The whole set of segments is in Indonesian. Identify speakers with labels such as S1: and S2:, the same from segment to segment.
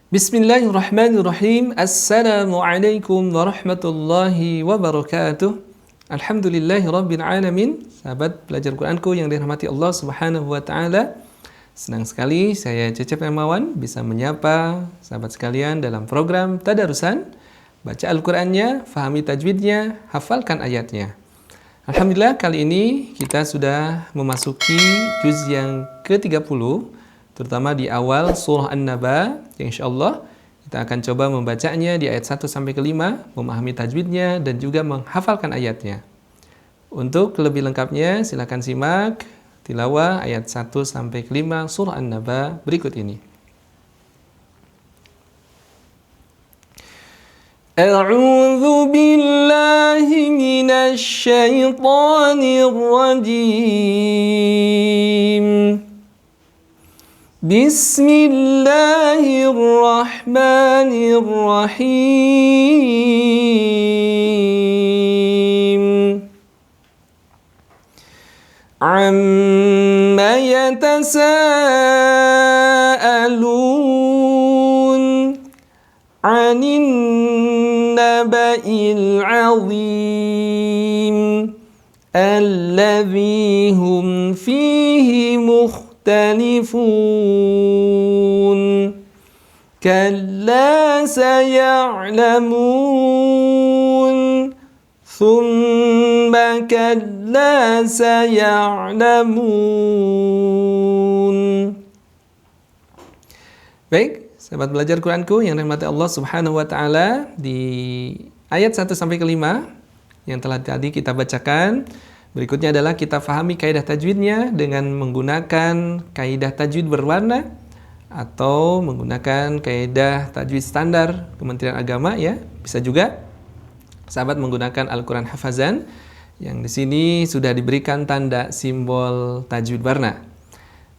S1: Bismillahirrahmanirrahim. Assalamualaikum warahmatullahi wabarakatuh. Alhamdulillahirabbil alamin. Sahabat belajar Quranku yang dirahmati Allah Subhanahu wa taala. Senang sekali saya Cecep Hermawan bisa menyapa sahabat sekalian dalam program Tadarusan. Baca Al-Qur'annya, fahami tajwidnya, hafalkan ayatnya. Alhamdulillah kali ini kita sudah memasuki juz yang ke-30, terutama di awal surah An-Naba, yang insyaallah kita akan coba membacanya di ayat 1 sampai ke 5, memahami tajwidnya dan juga menghafalkan ayatnya. Untuk lebih lengkapnya silakan simak tilawah ayat 1 sampai ke 5 surah An-Naba berikut ini. A'udzu billahi minasy syaithanir rajim. Bismillahirrahmanirrahim. Amma yatasaalun 'anin naba'il 'azim alladzi hum fihi مختلفون كلا سيعلمون ثم كلا سيعلمون. Baik, sahabat belajar Quranku yang dirahmati Allah Subhanahu wa taala, di ayat 1 sampai ke 5 yang telah tadi kita bacakan, berikutnya adalah kita fahami kaidah tajwidnya dengan menggunakan kaidah tajwid berwarna atau menggunakan kaidah tajwid standar Kementerian Agama ya. Bisa juga sahabat menggunakan Al-Qur'an Hafazan yang di sini sudah diberikan tanda simbol tajwid warna.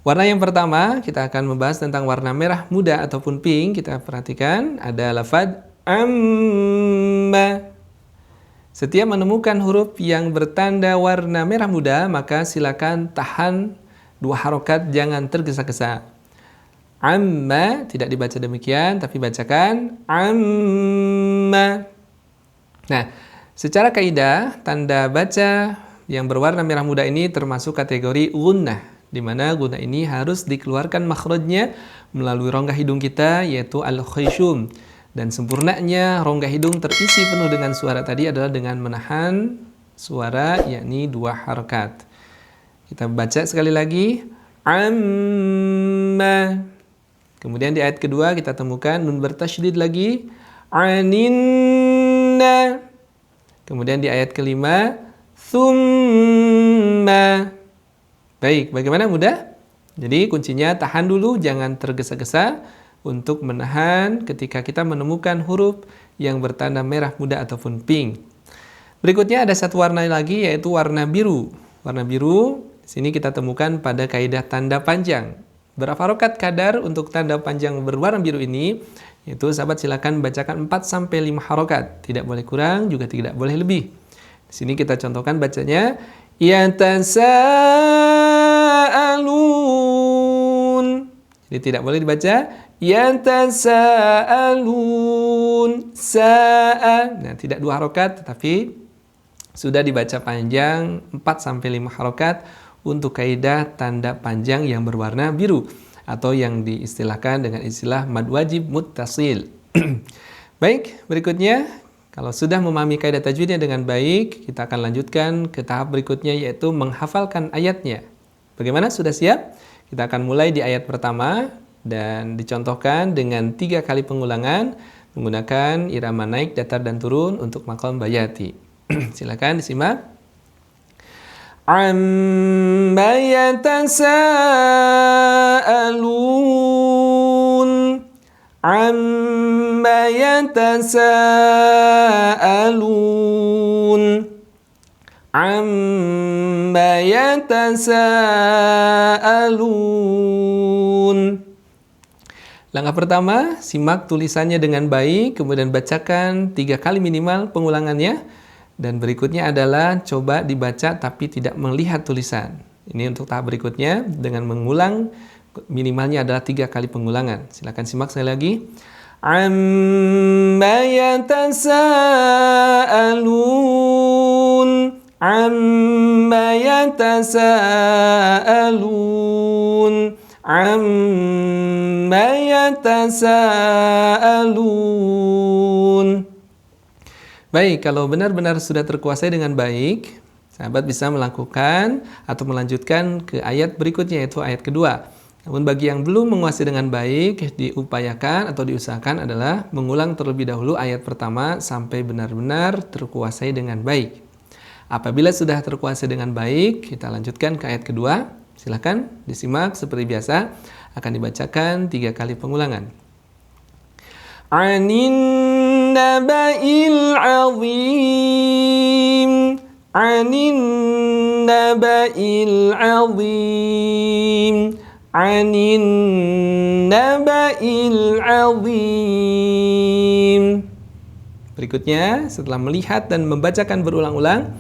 S1: Warna yang pertama kita akan membahas tentang warna merah muda ataupun pink. Kita perhatikan ada lafaz amma. Setiap menemukan huruf yang bertanda warna merah muda, maka silakan tahan 2 harokat, jangan tergesa-gesa. Amma tidak dibaca demikian, tapi bacakan amma. Nah, secara kaidah, tanda baca yang berwarna merah muda ini termasuk kategori gunnah, di mana gunnah ini harus dikeluarkan makhrajnya melalui rongga hidung kita, yaitu al-khayshum. Dan sempurnanya rongga hidung terisi penuh dengan suara tadi adalah dengan menahan suara, yakni 2 harokat. Kita baca sekali lagi amma. Kemudian di ayat kedua kita temukan nun bertasydid lagi aninna. Kemudian di ayat kelima thumma. Baik, bagaimana mudah? Jadi kuncinya tahan dulu, jangan tergesa-gesa untuk menahan ketika kita menemukan huruf yang bertanda merah muda ataupun pink. Berikutnya ada satu warna lagi, yaitu warna biru. Warna biru di sini kita temukan pada kaidah tanda panjang. Berapa harokat kadar untuk tanda panjang berwarna biru ini? Yaitu sahabat silakan bacakan 4 sampai 5 harokat. Tidak boleh kurang, juga tidak boleh lebih. Di sini kita contohkan bacanya yatasaalun. Jadi tidak boleh dibaca yatasaalun sa'a. Nah, tidak 2 harokat tetapi sudah dibaca panjang 4 sampai 5 harokat untuk kaidah tanda panjang yang berwarna biru atau yang diistilahkan dengan istilah mad wajib muttasil. Baik, berikutnya kalau sudah memahami kaidah tajwidnya dengan baik, kita akan lanjutkan ke tahap berikutnya, yaitu menghafalkan ayatnya. Bagaimana? Sudah siap? Kita akan mulai di ayat pertama dan dicontohkan dengan 3 kali pengulangan menggunakan irama naik, datar, dan turun untuk maqam bayati. Silakan disimak. Amma yatasaalun. Amma yatasaalun. Amma yatasaalun. Langkah pertama, simak tulisannya dengan baik, kemudian bacakan 3 kali minimal pengulangannya. Dan berikutnya adalah coba dibaca tapi tidak melihat tulisan. Ini untuk tahap berikutnya dengan mengulang, minimalnya adalah 3 kali pengulangan. Silakan simak sekali lagi. amma yatasaalun, amma yatasaalun, amma yatasaalun. Baik, kalau benar-benar sudah terkuasai dengan baik, sahabat bisa melakukan atau melanjutkan ke ayat berikutnya, yaitu ayat kedua. Namun bagi yang belum menguasai dengan baik, diupayakan atau diusahakan adalah mengulang terlebih dahulu ayat pertama sampai benar-benar terkuasai dengan baik. Apabila sudah terkuasai dengan baik, kita lanjutkan ke ayat kedua. Silakan disimak seperti biasa, akan dibacakan 3 kali pengulangan. Anin naba'il azim, anin naba'il azim, anin naba'il azim. Berikutnya, setelah melihat dan membacakan berulang-ulang,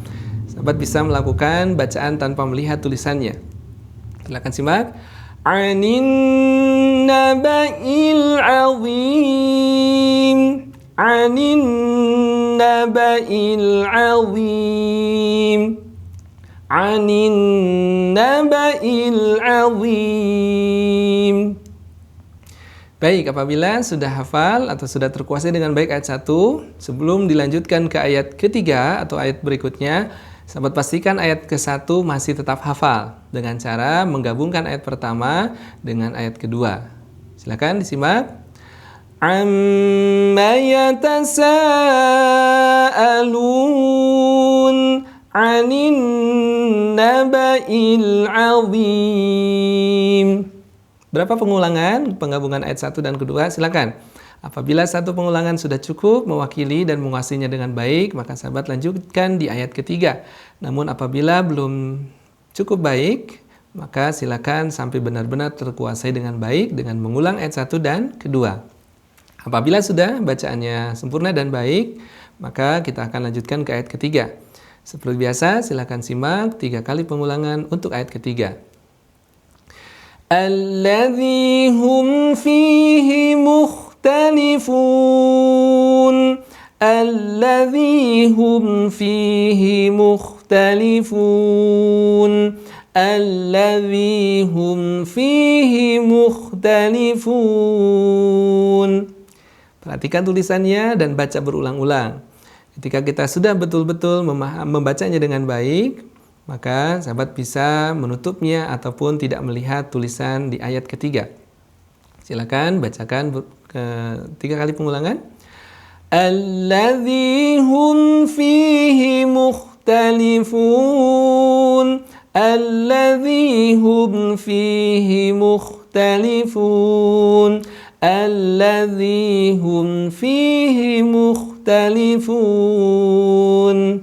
S1: sahabat bisa melakukan bacaan tanpa melihat tulisannya. Silakan simak. Anin naba'il azim, anin naba'il azim, anin naba'il azim. Baik, apabila sudah hafal atau sudah terkuasai dengan baik ayat 1, sebelum dilanjutkan ke ayat ketiga atau ayat berikutnya, sahabat pastikan ayat ke-1 masih tetap hafal dengan cara menggabungkan ayat pertama dengan ayat kedua. Silakan disimak. Amma yatasaalun, anin naba'il azim. Berapa pengulangan penggabungan ayat 1 dan kedua? Silakan. Apabila satu pengulangan sudah cukup mewakili dan menguasainya dengan baik, maka sahabat lanjutkan di ayat ketiga. Namun apabila belum cukup baik, maka silakan sampai benar-benar terkuasai dengan baik dengan mengulang ayat 1 dan kedua. Apabila sudah bacaannya sempurna dan baik, maka kita akan lanjutkan ke ayat ketiga. Seperti biasa, silakan simak 3 kali pengulangan untuk ayat ketiga. Alladzi hum fihi mukhtalifun, alladzi hum fihi mukhtalifun, alladzi hum fihi mukhtalifun. Perhatikan tulisannya dan baca berulang-ulang. Ketika kita sudah betul-betul membacanya dengan baik, maka sahabat bisa menutupnya ataupun tidak melihat tulisan di ayat ketiga. Silakan bacakan 3 kali pengulangan. Alladzi hum fihi mukhtalifun, alladzi hum fihi mukhtalifun, alladzi hum fihi mukhtalifun.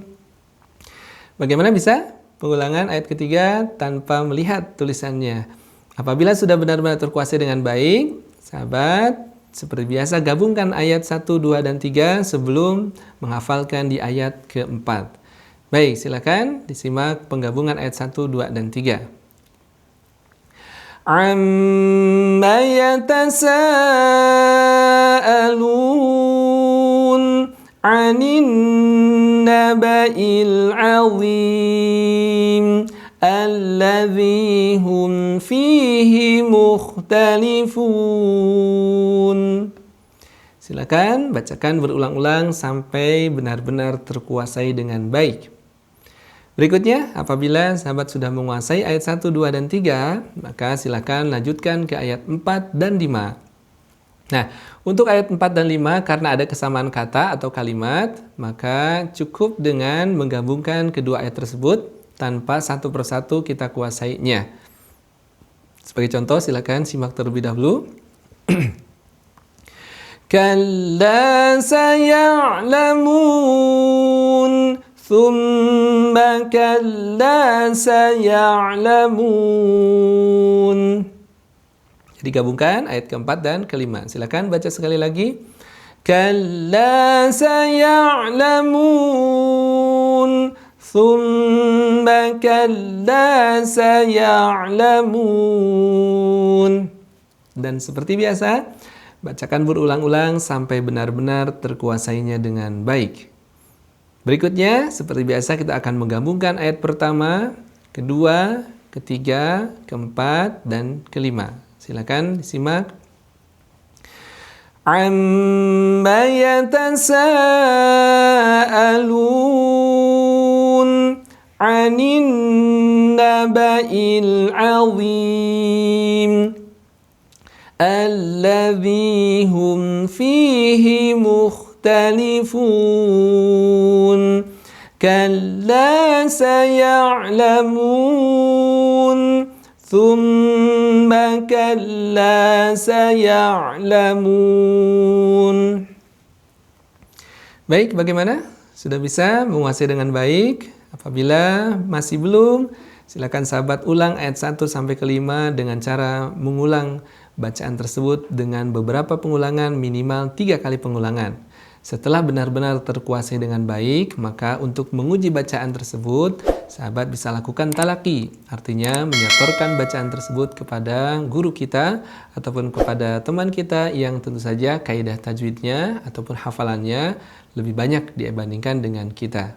S1: Bagaimana bisa pengulangan ayat ketiga tanpa melihat tulisannya? Apabila sudah benar-benar terkuasai dengan baik, sahabat seperti biasa gabungkan ayat 1, 2, dan 3 sebelum menghafalkan di ayat keempat. Baik, silakan disimak penggabungan ayat 1, 2, dan 3. Amma yatasaalun, anin naba'il azim, alladzi hum fihi mukhtalifun. Silakan bacakan berulang-ulang sampai benar-benar terkuasai dengan baik. Berikutnya, apabila sahabat sudah menguasai ayat 1, 2, dan 3, maka silakan lanjutkan ke ayat 4 dan 5. Nah, untuk ayat 4 dan 5 karena ada kesamaan kata atau kalimat, maka cukup dengan menggabungkan kedua ayat tersebut tanpa satu persatu kita kuasainya. Sebagai contoh, silakan simak terlebih dahulu. Kalla saya'lamun, thumma kalla saya'lamun. Jadi gabungkan ayat keempat dan kelima. Silakan baca sekali lagi. Kalla saya'lamun, thumma kalla saya'lamun. Dan seperti biasa, bacakan berulang-ulang sampai benar-benar terkuasainya dengan baik. Berikutnya, seperti biasa kita akan menggabungkan ayat pertama, kedua, ketiga, keempat, dan kelima. Silakan disimak. Amma yatasaalun 'anin naba'il 'azim alladzi hum fihi mukhtalifun kalla saya'lamun thumma kalla saya'lamun. Baik, bagaimana? Sudah bisa menguasai dengan baik? Apabila masih belum, silakan sahabat ulang ayat 1 sampai ke 5 dengan cara mengulang bacaan tersebut dengan beberapa pengulangan, minimal 3 kali pengulangan. Setelah benar-benar terkuasai dengan baik, maka untuk menguji bacaan tersebut, sahabat bisa lakukan talaki, artinya menyetorkan bacaan tersebut kepada guru kita ataupun kepada teman kita yang tentu saja kaidah tajwidnya ataupun hafalannya lebih banyak dibandingkan dengan kita.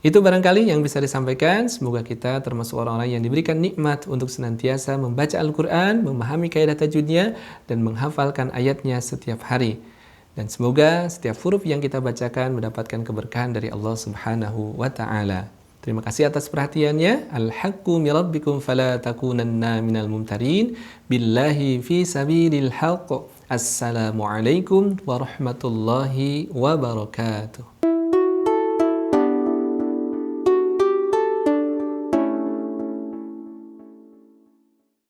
S1: Itu barangkali yang bisa disampaikan. Semoga kita termasuk orang-orang yang diberikan nikmat untuk senantiasa membaca Al-Quran, memahami kaidah tajwidnya, dan menghafalkan ayatnya setiap hari. Dan semoga setiap huruf yang kita bacakan mendapatkan keberkahan dari Allah Subhanahu wa Ta'ala. Terima kasih atas perhatiannya. Al-haqqu min rabbikum fala takunanna minal mumtarin. Billahi fi sabilil haqq. Assalamualaikum warahmatullahi wabarakatuh.